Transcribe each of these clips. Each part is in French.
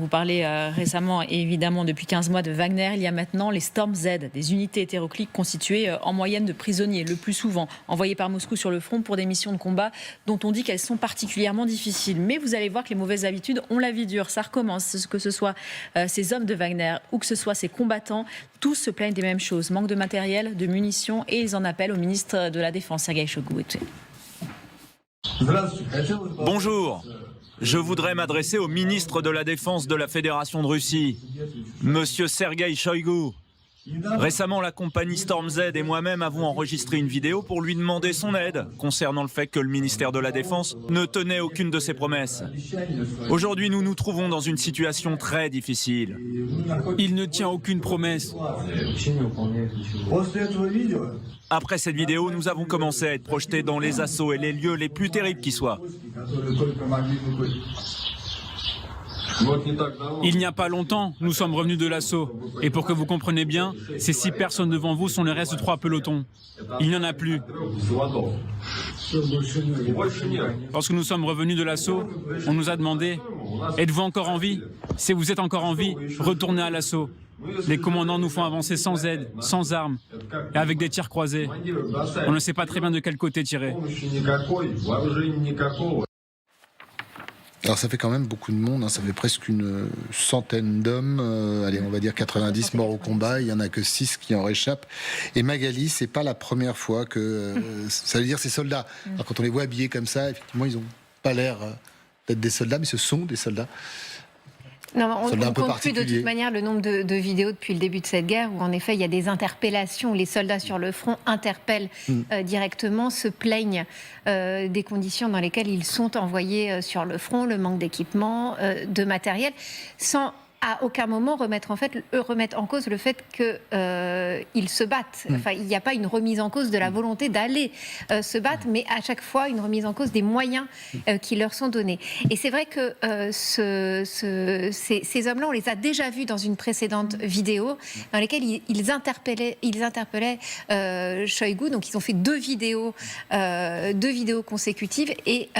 vous parlez récemment et évidemment depuis 15 mois de Wagner. Il y a maintenant les Storm Z, des unités hétéroclites constituées en moyenne de prisonniers, le plus souvent envoyés par Moscou sur le front pour des missions de combat dont on dit qu'elles sont particulièrement difficiles. Mais vous allez voir que les mauvaises habitudes ont la vie dure. Ça recommence, que ce soit ces hommes de Wagner ou que ce soit ces combattants. Tous se plaignent des mêmes choses. Manque de matériel, de munitions, et ils en appellent au ministre de la Défense, Sergueï Shoigu. Bonjour. Je voudrais m'adresser au ministre de la Défense de la Fédération de Russie, Monsieur Sergueï Shoigu. Récemment, la compagnie Storm Z et moi-même avons enregistré une vidéo pour lui demander son aide concernant le fait que le ministère de la Défense ne tenait aucune de ses promesses. Aujourd'hui, nous nous trouvons dans une situation très difficile. Il ne tient aucune promesse. Après cette vidéo, nous avons commencé à être projetés dans les assauts et les lieux les plus terribles qui soient. Il n'y a pas longtemps, nous sommes revenus de l'assaut. Et pour que vous compreniez bien, ces 6 personnes devant vous sont les restes de 3 pelotons. Il n'y en a plus. Lorsque nous sommes revenus de l'assaut, on nous a demandé « Êtes-vous encore en vie ? Si vous êtes encore en vie, retournez à l'assaut. » Les commandants nous font avancer sans aide, sans armes et avec des tirs croisés. On ne sait pas très bien de quel côté tirer. Alors ça fait quand même beaucoup de monde, hein. Ça fait presque une centaine d'hommes, allez, on va dire 90 morts au combat, il y en a que 6 qui en réchappent. Et Magali, c'est pas la première fois que ça veut dire ces soldats. Alors, quand on les voit habillés comme ça, effectivement, ils ont pas l'air d'être des soldats, mais ce sont des soldats. Non, on ne compte plus de toute manière le nombre de vidéos depuis le début de cette guerre où en effet il y a des interpellations, les soldats sur le front interpellent directement, se plaignent des conditions dans lesquelles ils sont envoyés sur le front, le manque d'équipement, de matériel, sans à aucun moment remettre en cause le fait qu'ils se battent. Enfin, il n'y a pas une remise en cause de la volonté d'aller se battre, mais à chaque fois une remise en cause des moyens qui leur sont donnés. Et c'est vrai que ces hommes-là, on les a déjà vus dans une précédente vidéo dans lesquelles ils interpellaient Shoigu. Donc ils ont fait deux vidéos consécutives et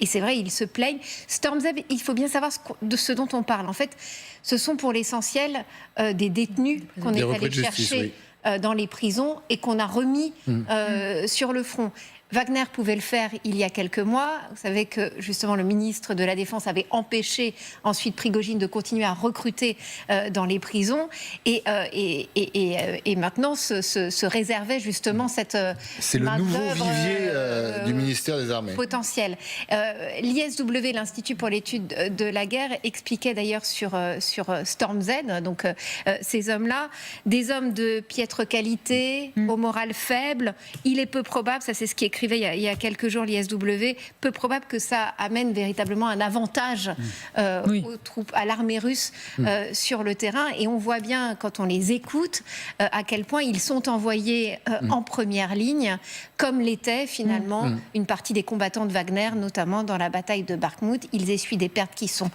c'est vrai, ils se plaignent. Storm Z, il faut bien savoir de ce dont on parle. En fait, ce sont pour l'essentiel des détenus qu'on est allé chercher dans les prisons et qu'on a remis sur le front. Wagner pouvait le faire il y a quelques mois. Vous savez que justement le ministre de la Défense avait empêché ensuite Prigojine de continuer à recruter dans les prisons et maintenant se réservait justement cette c'est le nouveau vivier du ministère des Armées potentiel. L'ISW, l'Institut pour l'étude de la guerre, expliquait d'ailleurs sur Storm Z, donc ces hommes-là, des hommes de piètre qualité, au moral faible. Il est peu probable, ça c'est ce qui est écrivait il y a quelques jours l'ISW, peu probable que ça amène véritablement un avantage aux troupes, à l'armée russe sur le terrain. Et on voit bien, quand on les écoute, à quel point ils sont envoyés en première ligne, comme l'était finalement une partie des combattants de Wagner, notamment dans la bataille de Bakhmout. Ils essuient des pertes qui sont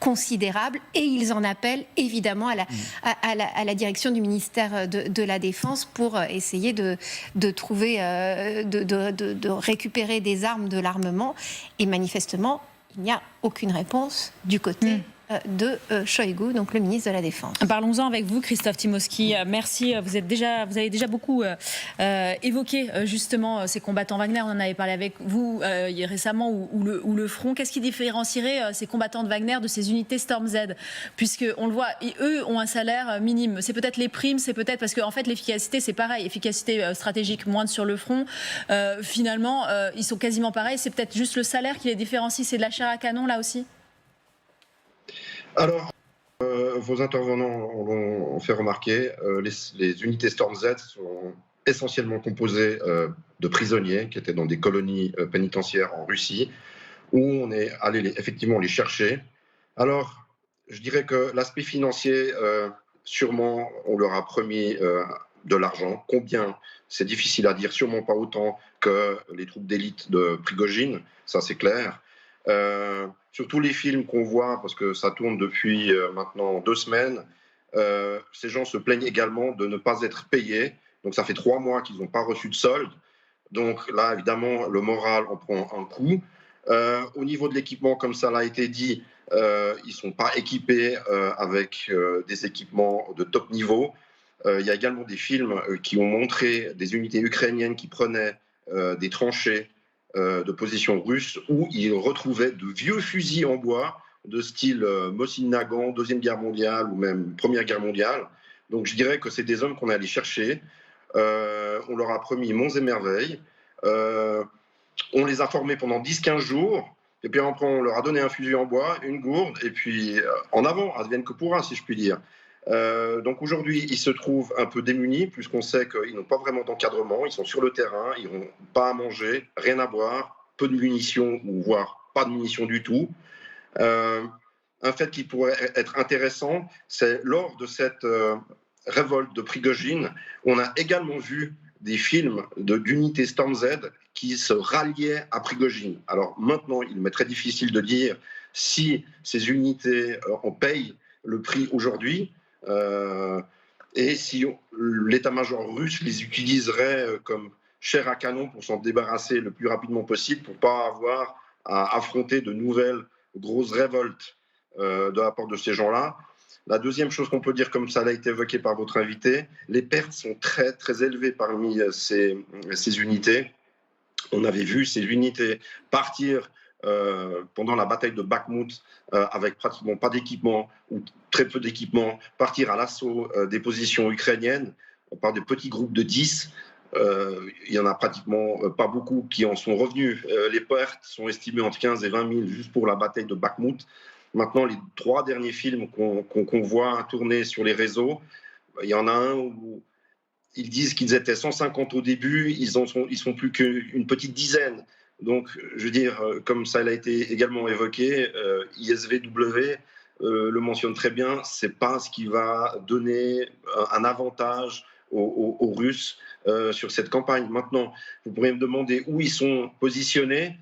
considérables et ils en appellent évidemment à la direction du ministère de la Défense pour essayer de trouver, de récupérer des armes, de l'armement. Et manifestement, il n'y a aucune réponse du côté de Shoigu, donc le ministre de la Défense. Parlons-en avec vous, Christophe Timosky. Merci. Vous avez déjà beaucoup évoqué justement ces combattants Wagner. On en avait parlé avec vous récemment, ou le front. Qu'est-ce qui différencierait ces combattants de Wagner de ces unités Storm Z? Puisque on le voit, eux ont un salaire minime. C'est peut-être les primes, c'est peut-être parce qu'en fait l'efficacité c'est pareil, efficacité stratégique moindre sur le front. Finalement, ils sont quasiment pareils. C'est peut-être juste le salaire qui les différencie. C'est de la chair à canon là aussi. Alors, vos intervenants l'ont fait remarquer, les unités Storm Z sont essentiellement composées de prisonniers qui étaient dans des colonies pénitentiaires en Russie, où on est allé effectivement les chercher. Alors, je dirais que l'aspect financier, sûrement, on leur a promis de l'argent. Combien? C'est difficile à dire, sûrement pas autant que les troupes d'élite de Prigojine, ça c'est clair. Sur tous les films qu'on voit, parce que ça tourne depuis maintenant 2 semaines, ces gens se plaignent également de ne pas être payés. Donc ça fait 3 mois qu'ils n'ont pas reçu de solde. Donc là, évidemment, le moral en prend un coup. Au niveau de l'équipement, comme ça l'a été dit, ils ne sont pas équipés avec des équipements de top niveau. Il y a également des films qui ont montré des unités ukrainiennes qui prenaient des tranchées de position russe où ils retrouvaient de vieux fusils en bois de style Mosin Nagant, Deuxième Guerre mondiale ou même Première Guerre mondiale. Donc je dirais que c'est des hommes qu'on est allé chercher. On leur a promis monts et merveilles. On les a formés pendant 10-15 jours. Et puis après, on leur a donné un fusil en bois, une gourde, et puis en avant, advienne que pourra, si je puis dire. Donc aujourd'hui, ils se trouvent un peu démunis, puisqu'on sait qu'ils n'ont pas vraiment d'encadrement, ils sont sur le terrain, ils n'ont pas à manger, rien à boire, peu de munitions, ou voire pas de munitions du tout. Un fait qui pourrait être intéressant, c'est lors de cette révolte de Prigojine, on a également vu des films d'unités Storm Z qui se ralliaient à Prigojine. Alors maintenant, il m'est très difficile de dire si ces unités en payent le prix aujourd'hui et si l'état-major russe les utiliserait comme chair à canon pour s'en débarrasser le plus rapidement possible pour ne pas avoir à affronter de nouvelles grosses révoltes de la part de ces gens-là. La deuxième chose qu'on peut dire, comme ça a été évoqué par votre invité, les pertes sont très, très élevées parmi ces unités. On avait vu ces unités partir pendant la bataille de Bakhmout avec pratiquement pas d'équipement ou très peu d'équipement, partir à l'assaut des positions ukrainiennes par des petits groupes de 10. Il y en a pratiquement pas beaucoup qui en sont revenus. Les pertes sont estimées entre 15 et 20 000 juste pour la bataille de Bakhmout. Maintenant, les 3 derniers films qu'on voit tourner sur les réseaux, il y en a un où ils disent qu'ils étaient 150 au début, ils sont plus qu'une petite dizaine. Donc, je veux dire, comme ça a été également évoqué, ISVW le mentionne très bien, c'est pas ce qui va donner un avantage aux Russes sur cette campagne. Maintenant, vous pourriez me demander où ils sont positionnés.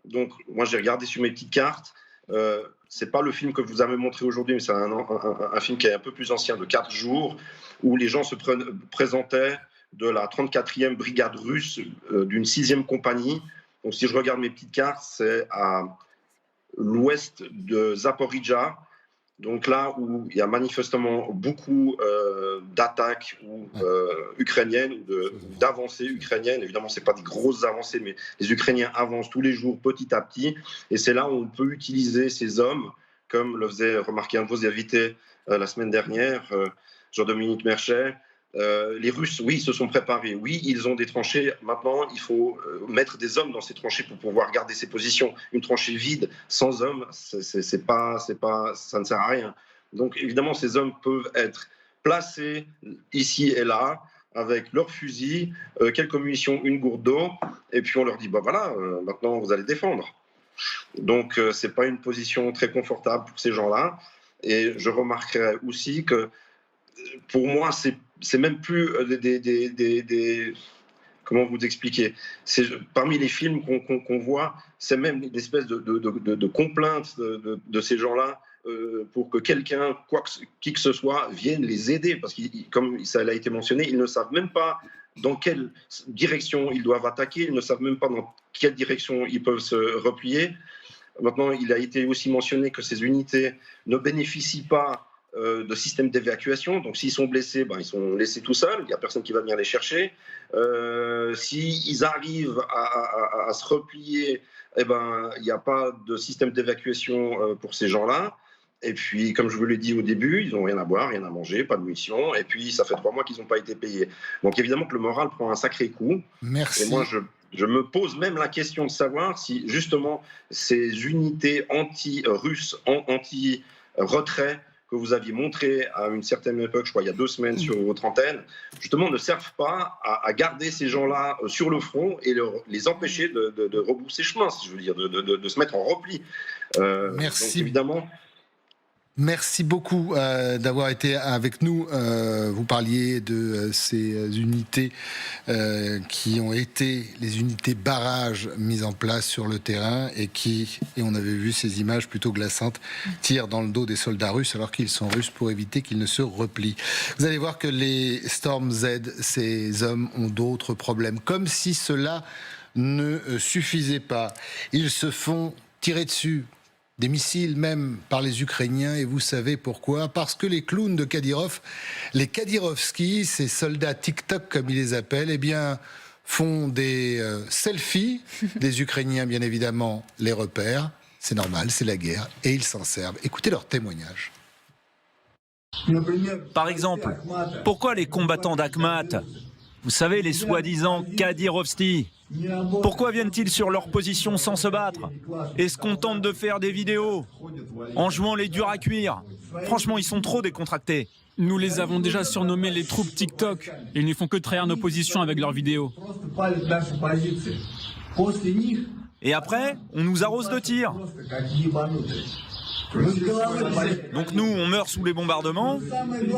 Donc, moi, j'ai regardé sur mes petites cartes. C'est pas le film que vous avez montré aujourd'hui, mais c'est un film qui est un peu plus ancien, de 4 jours, où les gens se présentaient de la 34e brigade russe d'une 6e compagnie. Donc si je regarde mes petites cartes, c'est à l'ouest de Zaporijjia, donc là où il y a manifestement beaucoup d'attaques ukrainiennes ou d'avancées ukrainiennes. Évidemment, ce n'est pas des grosses avancées, mais les Ukrainiens avancent tous les jours petit à petit. Et c'est là où on peut utiliser ces hommes, comme le faisait remarquer un de vos invités la semaine dernière, Jean-Dominique Merchet. Les Russes, oui, se sont préparés. Oui, ils ont des tranchées. Maintenant, il faut mettre des hommes dans ces tranchées pour pouvoir garder ces positions. Une tranchée vide, sans hommes, ça ne sert à rien. Donc, évidemment, ces hommes peuvent être placés ici et là, avec leurs fusils, quelques munitions, une gourde d'eau, et puis on leur dit, bah voilà, maintenant vous allez défendre. Donc, ce n'est pas une position très confortable pour ces gens-là. Et je remarquerai aussi que, pour moi, c'est même plus comment vous expliquer, parmi les films qu'on voit, c'est même une espèce de complainte de ces gens-là pour que quelqu'un, qui que ce soit, vienne les aider, parce que comme ça a été mentionné, ils ne savent même pas dans quelle direction ils doivent attaquer, ils ne savent même pas dans quelle direction ils peuvent se replier. Maintenant, il a été aussi mentionné que ces unités ne bénéficient pas de système d'évacuation. Donc, s'ils sont blessés, ils sont laissés tout seuls. Il n'y a personne qui va venir les chercher. S'ils arrivent à se replier, il n'y a pas de système d'évacuation pour ces gens-là. Et puis, comme je vous l'ai dit au début, ils n'ont rien à boire, rien à manger, pas de munitions. Et puis, ça fait 3 mois qu'ils n'ont pas été payés. Donc, évidemment que le moral prend un sacré coup. Merci. Et moi, je me pose même la question de savoir si, justement, ces unités anti-russes, anti-retrait, que vous aviez montré à une certaine époque, je crois il y a 2 semaines sur votre antenne, justement ne servent pas à garder ces gens-là sur le front et les empêcher de rebrousser chemin, si je veux dire, de se mettre en repli. Merci. Donc, évidemment... Merci beaucoup d'avoir été avec nous. Vous parliez de ces unités qui ont été les unités barrages mises en place sur le terrain et on avait vu ces images plutôt glaçantes, tirent dans le dos des soldats russes alors qu'ils sont russes pour éviter qu'ils ne se replient. Vous allez voir que les Storm Z, ces hommes ont d'autres problèmes. Comme si cela ne suffisait pas. Ils se font tirer dessus, des missiles même par les Ukrainiens, et vous savez pourquoi? Parce que les clowns de Kadyrov, les Kadyrovskis, ces soldats TikTok comme ils les appellent, eh bien, font des selfies des Ukrainiens, bien évidemment, les repèrent. C'est normal, c'est la guerre, et ils s'en servent. Écoutez leur témoignage. Par exemple, pourquoi les combattants d'Akhmat, vous savez, les soi-disant Kadyrovskis, pourquoi viennent-ils sur leur position sans se battre et se contentent de faire des vidéos en jouant les durs à cuire? Franchement, ils sont trop décontractés. Nous les avons déjà surnommés les troupes TikTok. Et ils ne font que trahir nos positions avec leurs vidéos. Et après, on nous arrose de tirs. Donc nous, on meurt sous les bombardements,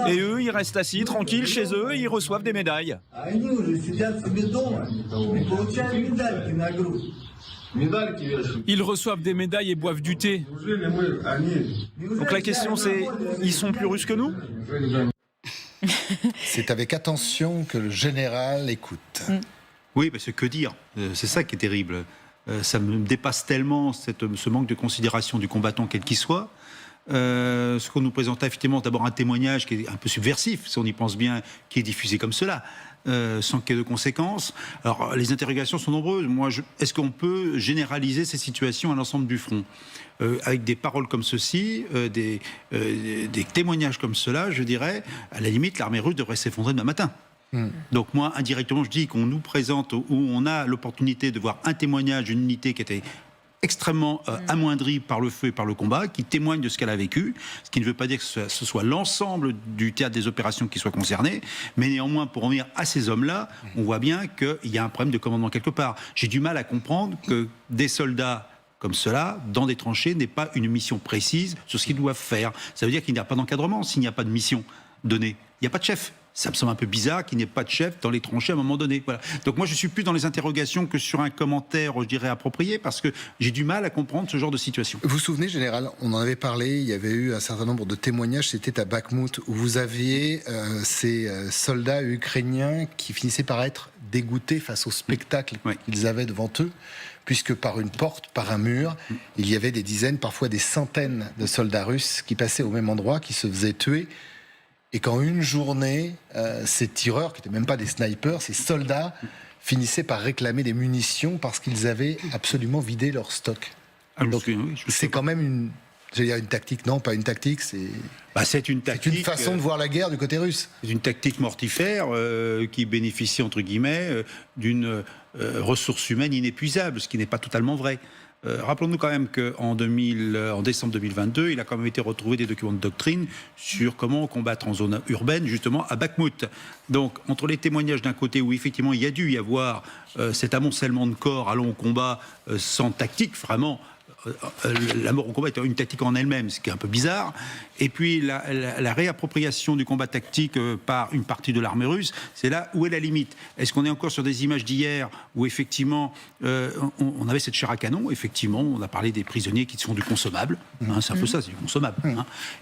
et eux, ils restent assis, tranquilles, chez eux, et ils reçoivent des médailles. Ils reçoivent des médailles et boivent du thé. Donc la question c'est, ils sont plus russes que nous? C'est avec attention que le général écoute. Oui, parce que dire? C'est ça qui est terrible. Ça me dépasse tellement ce manque de considération du combattant quel qu'il soit. Ce qu'on nous présente effectivement, d'abord un témoignage qui est un peu subversif, si on y pense bien, qui est diffusé comme cela, sans qu'il y ait de conséquences. Alors, les interrogations sont nombreuses. Est-ce qu'on peut généraliser ces situations à l'ensemble du front? Avec des paroles comme ceci, des témoignages comme cela, je dirais, à la limite, l'armée russe devrait s'effondrer demain matin. Donc moi, indirectement, je dis qu'on nous présente, où on a l'opportunité de voir un témoignage d'une unité qui était extrêmement amoindrie par le feu et par le combat, qui témoigne de ce qu'elle a vécu, ce qui ne veut pas dire que ce soit l'ensemble du théâtre des opérations qui soit concerné, mais néanmoins, pour revenir à ces hommes-là, on voit bien qu'il y a un problème de commandement quelque part. J'ai du mal à comprendre que des soldats comme cela, dans des tranchées, n'aient pas une mission précise sur ce qu'ils doivent faire. Ça veut dire qu'il n'y a pas d'encadrement s'il n'y a pas de mission donnée. Il n'y a pas de chef. Ça me semble un peu bizarre qu'il n'y ait pas de chef dans les tranchées à un moment donné. Voilà. Donc moi, je suis plus dans les interrogations que sur un commentaire, je dirais, approprié, parce que j'ai du mal à comprendre ce genre de situation. Vous vous souvenez, Général, on en avait parlé, il y avait eu un certain nombre de témoignages, c'était à Bakhmout, où vous aviez ces soldats ukrainiens qui finissaient par être dégoûtés face au spectacle qu'ils avaient devant eux, puisque par une porte, par un mur, il y avait des dizaines, parfois des centaines de soldats russes qui passaient au même endroit, qui se faisaient tuer. Et qu'en une journée, ces tireurs, qui n'étaient même pas des snipers, ces soldats, finissaient par réclamer des munitions parce qu'ils avaient absolument vidé leur stock. Donc, c'est quand même une tactique, non, pas une tactique, c'est une tactique. C'est une façon de voir la guerre du côté russe. C'est une tactique mortifère qui bénéficie, entre guillemets, d'une ressource humaine inépuisable, ce qui n'est pas totalement vrai. Rappelons-nous quand même qu'en décembre 2022, il a quand même été retrouvé des documents de doctrine sur comment combattre en zone urbaine, justement à Bakhmout. Donc, entre les témoignages d'un côté où effectivement il y a dû y avoir cet amoncellement de corps allant au combat sans tactique, vraiment, la mort au combat est une tactique en elle-même, ce qui est un peu bizarre. Et puis la réappropriation du combat tactique par une partie de l'armée russe, c'est là où est la limite. Est-ce qu'on est encore sur des images d'hier où effectivement on avait cette chair à canon? Effectivement, on a parlé des prisonniers qui sont du consommable. C'est un peu ça, c'est du consommable.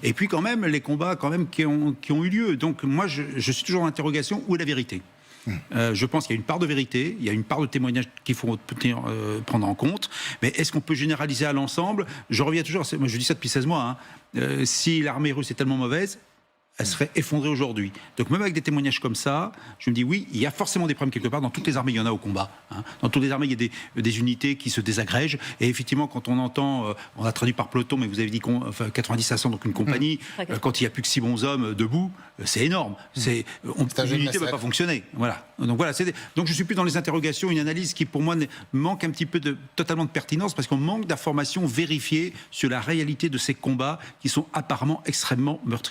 Et puis quand même les combats qui ont eu lieu. Donc moi je suis toujours en interrogation, où est la vérité? Je pense qu'il y a une part de vérité, il y a une part de témoignage qu'il faut prendre en compte, mais est-ce qu'on peut généraliser à l'ensemble? Je reviens toujours, moi je dis ça depuis 16 mois, si l'armée russe est tellement mauvaise, elle serait effondrée aujourd'hui. Donc même avec des témoignages comme ça, je me dis oui, il y a forcément des problèmes quelque part. Dans toutes les armées, il y en a au combat. Dans toutes les armées, il y a des unités qui se désagrègent. Et effectivement, quand on entend, on a traduit par peloton, mais vous avez dit 90 à 100, donc une compagnie, quand il n'y a plus que 6 bons hommes debout, c'est énorme. L'unité ne peut pas fonctionner. Voilà. Donc voilà. Donc je suis plus dans les interrogations, une analyse qui pour moi manque un petit peu totalement de pertinence, parce qu'on manque d'informations vérifiées sur la réalité de ces combats qui sont apparemment extrêmement meurtriers.